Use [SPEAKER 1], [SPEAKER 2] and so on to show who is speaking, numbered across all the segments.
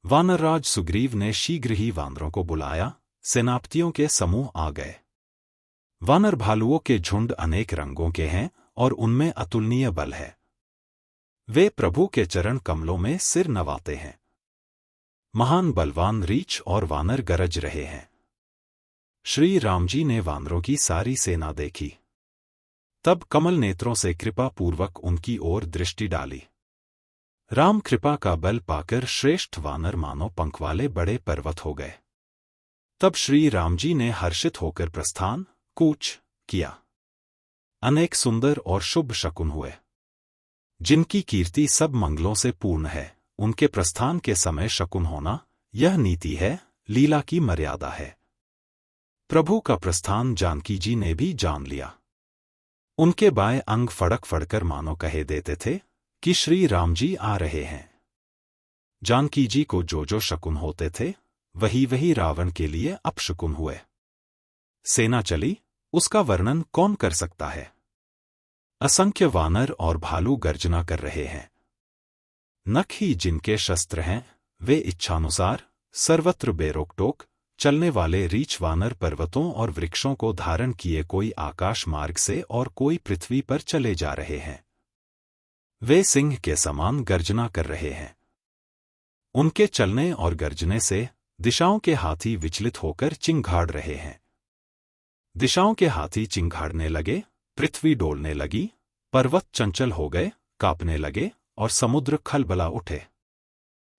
[SPEAKER 1] वानरराज सुग्रीव ने शीघ्र ही वानरों को बुलाया। सेनापतियों के समूह आ गए। वानर भालुओं के झुंड अनेक रंगों के हैं और उनमें अतुलनीय बल है। वे प्रभु के चरण कमलों में सिर नवाते हैं। महान बलवान रीछ और वानर गरज रहे हैं। श्री राम जी ने वानरों की सारी सेना देखी। तब कमल नेत्रों से कृपा पूर्वक उनकी ओर दृष्टि डाली। राम कृपा का बल पाकर श्रेष्ठ वानर मानो पंख वाले बड़े पर्वत हो गए। तब श्री राम जी ने हर्षित होकर प्रस्थान कूच किया। अनेक सुंदर और शुभ शकुन हुए, जिनकी कीर्ति सब मंगलों से पूर्ण है। उनके प्रस्थान के समय शकुन होना, यह नीति है, लीला की मर्यादा है। प्रभु का प्रस्थान जानकी जी ने भी जान लिया। उनके बाएं अंग फड़क फड़कर मानो कहे देते थे कि श्री राम जी आ रहे हैं। जानकी जी को जो जो शकुन होते थे, वही वही रावण के लिए अपशकुन हुए। सेना चली, उसका वर्णन कौन कर सकता है। असंख्य वानर और भालू गर्जना कर रहे हैं। नख ही जिनके शस्त्र हैं, वे इच्छानुसार सर्वत्र बेरोकटोक चलने वाले रीछ वानर पर्वतों और वृक्षों को धारण किए कोई आकाश मार्ग से और कोई पृथ्वी पर चले जा रहे हैं। वे सिंह के समान गर्जना कर रहे हैं। उनके चलने और गर्जने से दिशाओं के हाथी विचलित होकर चिंघाड़ रहे हैं। दिशाओं के हाथी चिंघाड़ने लगे, पृथ्वी डोलने लगी, पर्वत चंचल हो गए, कांपने लगे और समुद्र खलबला उठे।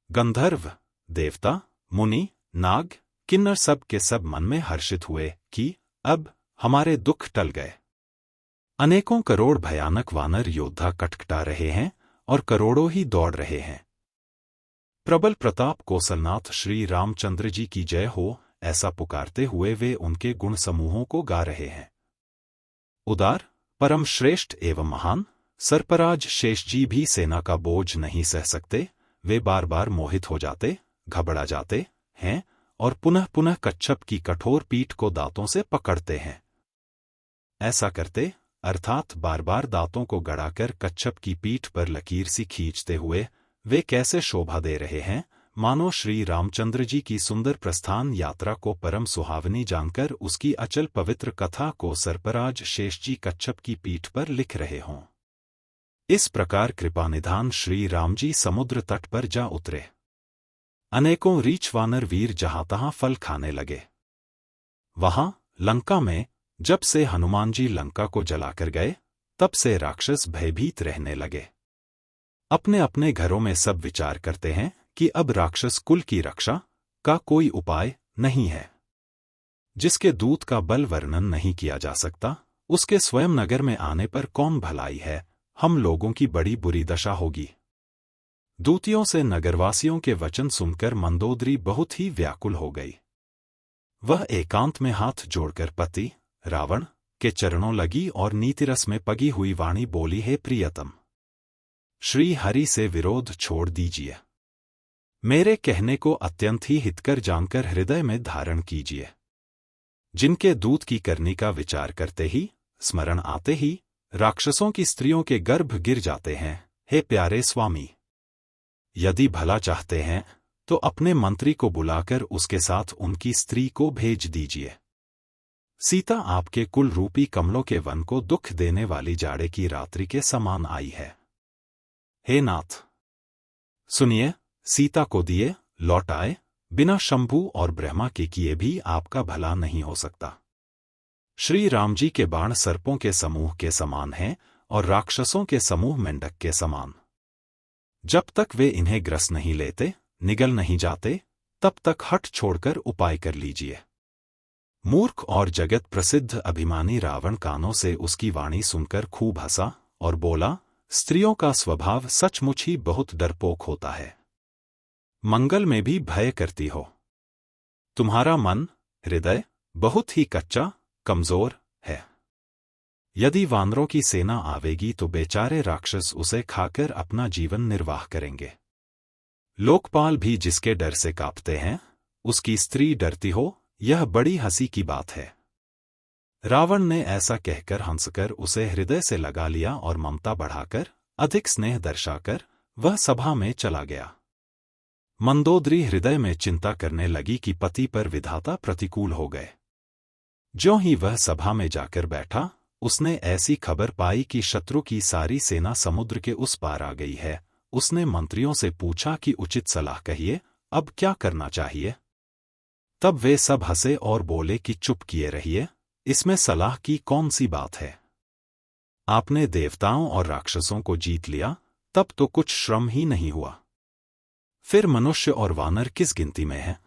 [SPEAKER 1] गंधर्व, देवता, मुनि, नाग, किन्नर सब के सब मन में हर्षित हुए कि अब हमारे दुख टल गए। अनेकों करोड़ भयानक वानर योद्धा कटकटा रहे हैं और करोड़ों ही दौड़ रहे हैं। प्रबल प्रताप कौशलनाथ श्री रामचंद्र जी की जय हो, ऐसा पुकारते हुए वे उनके गुण समूहों को गा रहे हैं। उदार, परम श्रेष्ठ एवं महान सर्पराज शेष जी भी सेना का बोझ नहीं सह सकते। वे बार बार मोहित हो जाते, घबरा जाते हैं और पुनः पुनः कच्छप की कठोर पीठ को दांतों से पकड़ते हैं। ऐसा करते, अर्थात बार बार दांतों को गड़ाकर कच्छप की पीठ पर लकीर सी खींचते हुए, वे कैसे शोभा दे रहे हैं, मानो श्री रामचंद्र जी की सुंदर प्रस्थान यात्रा को परम सुहावनी जानकर उसकी अचल पवित्र कथा को सर्पराज शेष जी कच्छप की पीठ पर लिख रहे हों। इस प्रकार कृपानिधान श्री राम जी समुद्र तट पर जा उतरे। अनेकों रीछ वानर वीर जहां तहां फल खाने लगे। वहां लंका में जब से हनुमान जी लंका को जलाकर गए, तब से राक्षस भयभीत रहने लगे। अपने अपने घरों में सब विचार करते हैं कि अब राक्षस कुल की रक्षा का कोई उपाय नहीं है। जिसके दूत का बल वर्णन नहीं किया जा सकता, उसके स्वयं नगर में आने पर कौन भलाई है। हम लोगों की बड़ी बुरी दशा होगी। दूतियों से नगरवासियों के वचन सुनकर मंदोदरी बहुत ही व्याकुल हो गई। वह एकांत में हाथ जोड़कर पति रावण के चरणों लगी और नीतिरस में पगी हुई वाणी बोली, हे प्रियतम, श्री हरि से विरोध छोड़ दीजिए। मेरे कहने को अत्यंत ही हितकर जानकर हृदय में धारण कीजिए। जिनके दूत की करनी का विचार करते ही, स्मरण आते ही राक्षसों की स्त्रियों के गर्भ गिर जाते हैं। हे प्यारे स्वामी, यदि भला चाहते हैं तो अपने मंत्री को बुलाकर उसके साथ उनकी स्त्री को भेज दीजिए। सीता आपके कुल रूपी कमलों के वन को दुख देने वाली जाड़े की रात्रि के समान आई है। हे नाथ, सुनिए, सीता को दिए लौटाए बिना शंभु और ब्रह्मा के किए भी आपका भला नहीं हो सकता। श्री राम जी के बाण सर्पों के समूह के समान हैं और राक्षसों के समूह मेंढक के समान। जब तक वे इन्हें ग्रस नहीं लेते, निगल नहीं जाते, तब तक हट छोड़कर उपाय कर लीजिए। मूर्ख और जगत प्रसिद्ध अभिमानी रावण कानों से उसकी वाणी सुनकर खूब हंसा और बोला, स्त्रियों का स्वभाव सचमुच ही बहुत डरपोक होता है। मंगल में भी भय करती हो। तुम्हारा मन, हृदय बहुत ही कच्चा, कमजोर है। यदि वानरों की सेना आवेगी तो बेचारे राक्षस उसे खाकर अपना जीवन निर्वाह करेंगे। लोकपाल भी जिसके डर से कांपते हैं, उसकी स्त्री डरती हो, यह बड़ी हंसी की बात है। रावण ने ऐसा कहकर हंसकर उसे हृदय से लगा लिया और ममता बढ़ाकर, अधिक स्नेह दर्शाकर वह सभा में चला गया। मंदोदरी हृदय में चिंता करने लगी कि पति पर विधाता प्रतिकूल हो गए। ज्यों ही वह सभा में जाकर बैठा, उसने ऐसी खबर पाई कि शत्रु की सारी सेना समुद्र के उस पार आ गई है। उसने मंत्रियों से पूछा कि उचित सलाह कहिए, अब क्या करना चाहिए। तब वे सब हंसे और बोले कि चुप किए रहिए, इसमें सलाह की कौन सी बात है। आपने देवताओं और राक्षसों को जीत लिया, तब तो कुछ श्रम ही नहीं हुआ। फिर मनुष्य और वानर किस गिनती में है।